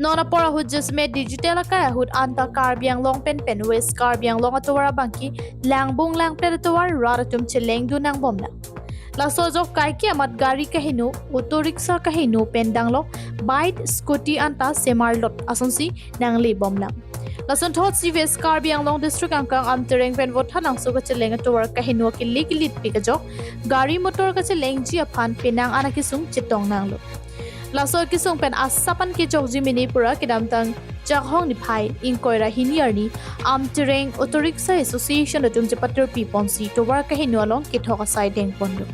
Nona pora hujus me digital ka hud anta karbiang long pen west karbiang long atowara bangki langbung lang atowar raratum cheleng du nang bomna. Laso jok kai ki amat gari kahinu auto rickshaw kahinu pendanglo bite scooty anta semar lot asonsi nangli bomla. Lason thot si west karbiang long district angkang amtereng pen vot hanang so ka cheleng atowar kahinu ki ligilit pikajok gari motor ka cheleng ji aphan penang anakisung chitong nanglo. Laso kisung pen asapan ki jokji mini pura kidam tang jakhong ni phai inkoira hiniarni Amtereng Auto Risksha Association atum jepatur pi ponsi towar kahinu along kethok asai deng pondo.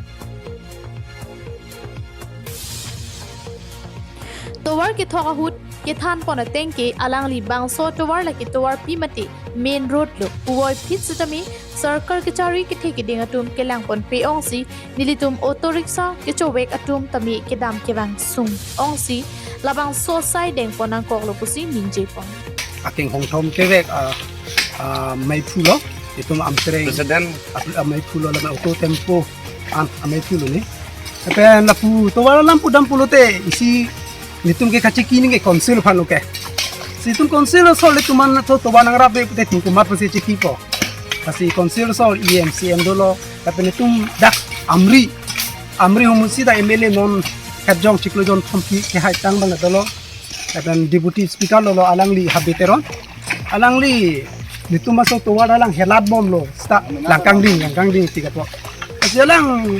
Towar kethok ahut kethan pona tengke alangli bangso towar laki towar pi mati main road lo uwoi phit sitami sarkar kechari kethe kedeng atum kelang pon pe ongsi nilitum auto rickshaw kechowek atum tami kedam kewang sung ongsi labang so sai deng ponang koklo pusi minje pon aking hongthom kewek mai phulo itu Amtereng presiden mai phulo la auto tempo mai phulo ni tapi lapu towar lampu dam pulote isi nitum ke kachiki ni ke konsil phalo ke situm konsil sol le tuman to tobanang rabe te tin kumar pasi chiki ko kasi konsil sol EMCM dolo tapi nitum dak amri humusi da MLA non kajong chiklo jon thompi ke haitang bang dolo dan deputy speaker lo alangli habiteron alangli nitum maso to wala lang helat bom lo sta langkang ding tiga to kasi lang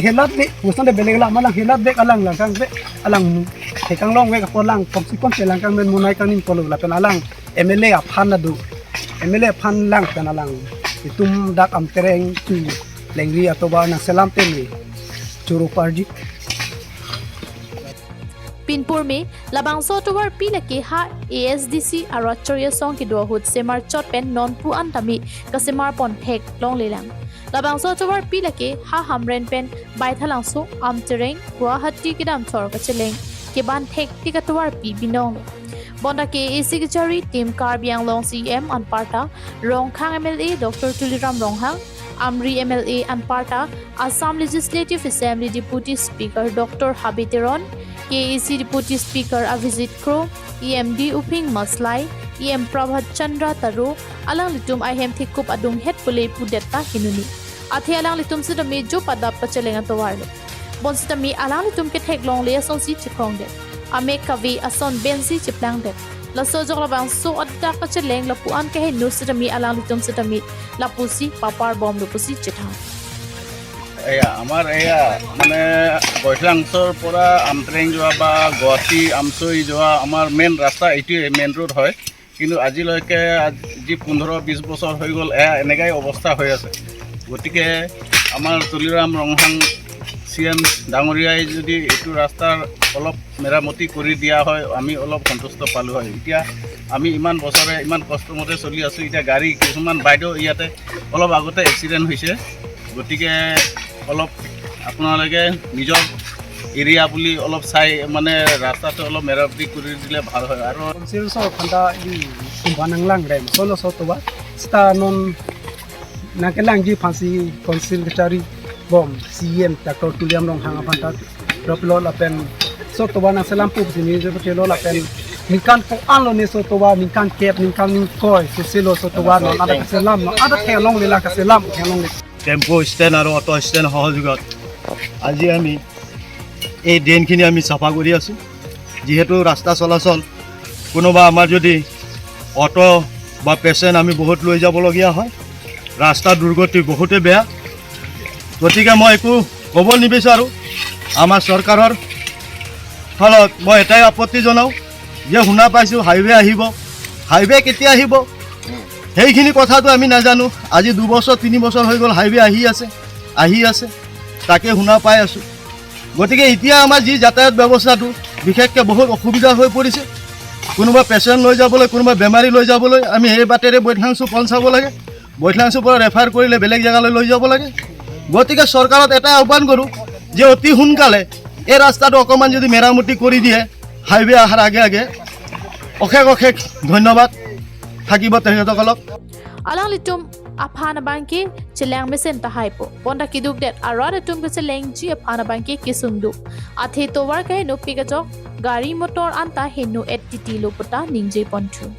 helat be musan de belegla malang helat be alang langkang be alang hekang long we ka lang komsikon se langkang men munai kanin polo la pen alang MLA aphan na du MLA aphan lang pen alang itum dak Amtereng tu lengri atovar na selam teli churu parji Pinpur में labangso towar pila ke ha ASDC arachorya song ki do hut semar chot pen non pu antami ka semar pon thek long lelang labangso towar pila ke ha hamren pen Baithalangso Amtereng Guwahati kidam thor ka cheleng ke ban thek tika towar pi binong bonda ke secretary team karbiang long CM anparta rongkhang MLA Dr Tuliram Ronghang Amri MLA anparta Assam Legislative Assembly Deputy Speaker Dr Habiteron KAC Deputy Speaker Avijit Kro, EMD Uping Maslai, EM Prabhat Chandra Taro, alang litum ahem thikup adung het pulay pudeta hinuni. Athi alang litum sidami jo padap pacheleng atawarlo. Bon sidami alang litum ke theklong le ason si chikrong det. Ame kavi ason bensi chiplang det. Laso jok labang so adda pacheleng lapuan ke hinu sidami alang litum sidami lapusi papar bom lapusi chithang. আমাৰ এয়া মানে বৈঠলাংছৰ পৰা আমট্ৰেং যোৱা বা গুৱাহাটী আমচৈ যোৱা আমাৰ main ৰাস্তা এইটোৱে মেইন ৰোড হয় কিন্তু আজিলৈকে আজি 15-20 বছৰ হৈ গ'ল এয়া এনেকাই অৱস্থা হৈ আছে গতিকে আমাৰ তুলিৰাম ৰংহাং CM ডাঙৰীয়াই যদি এইটো ৰাস্তাৰ অলপ মেৰামতি কৰি দিয়া হয় আমি অলপ সন্তুষ্ট পালো হয় এতিয়া আমি ইমান বছৰে ইমান কষ্টমতে চলি আছো এতিয়া গাড়ী কিছুমান বাইদেউ ইয়াতে অলপ আগতে এক্সিডেণ্ট হৈছে গতিকে অলপ আপোনালোকে নিজৰ এৰিয়া বুলি অলপ চাই মানে ৰাস্তাটো অলপ মেৰামতি কৰি দিলে ভাল হয় আৰু konsil so khanda i kumbanang lang rem solo so to ba sta non nakelang ji phansi konsil secretary bom CM Dr Tuliram Ronghang phanta droplo la pen so to ba na selam pu sini je pelo la pen nikan ko alo ni so to ba nikan kep nikan ning koi so silo so to ba no ada selam no ada kelong le la ka selam kelong le tempo stand আৰু auto stand সহযোগত আজি আমি এই ড্ৰেইনখিনি আমি চাফা কৰি আছোঁ যিহেতু ৰাস্তা চলাচল কোনোবা আমাৰ যদি অটো বা পেচেণ্ট আমি বহুত লৈ যাবলগীয়া হয় ৰাস্তা দুৰ্গতি বহুতে বেয়া গতিকে মই একো ক'ব নিবিচাৰোঁ আমাৰ চৰকাৰৰ ফলত মই এটাই আপত্তি জনাওঁ যে শুনা পাইছোঁ হাইৱে কেতিয়া আহিব সেইখিনি কথাটো আমি নাজানো আজি 2 বছৰ 3 বছৰ হৈ গ'ল হাইৱে আহি আছে তাকে শুনা পাই আছোঁ গতিকে এতিয়া আমাৰ যি যাতায়াত ব্যৱস্থাটো বিশেষকৈ বহুত অসুবিধা হৈ পৰিছে কোনোবা পেচেণ্ট লৈ যাবলৈ কোনোবা বেমাৰী লৈ যাবলৈ আমি এই বাটেৰে বৈঠলাংছো পঞ্চাব লাগে বৈঠলাংছোৰ পৰা ৰেফাৰ কৰিলে বেলেগ জেগালৈ লৈ যাব লাগে গতিকে চৰকাৰত এটাই আহ্বান কৰোঁ যে অতি সোনকালে এই ৰাস্তাটো অকণমান যদি মেৰামতি কৰি দিয়ে হাইৱে অহাৰ আগে অশেষ ধন্যবাদ থাকিব তেখেতসকলক alang litum aphana bangke chelang mesen ta haipo bonda kiduk det arada tum ke chelangsi aphana bangke kisungdu athe towar kai no pikajok gari motor anta henu ettiti lopota ningje ponthu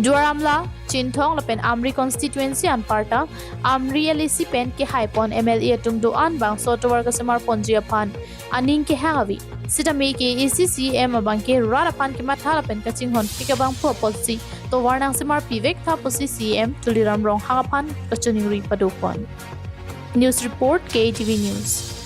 Juaramla Chinthong lapen Amri constituency an parta Amri LC pen ke haipon MLA tung do an bang sotowar ka semar ponji aphan aning ke hangawi sita me ke ECCM abang ke rara pan ke mathala pen ka chinghon pikabang po polsi to warnang semar pivek tha posi CM tuliram rong hangaphan ka chuning ri padopon News report KTV News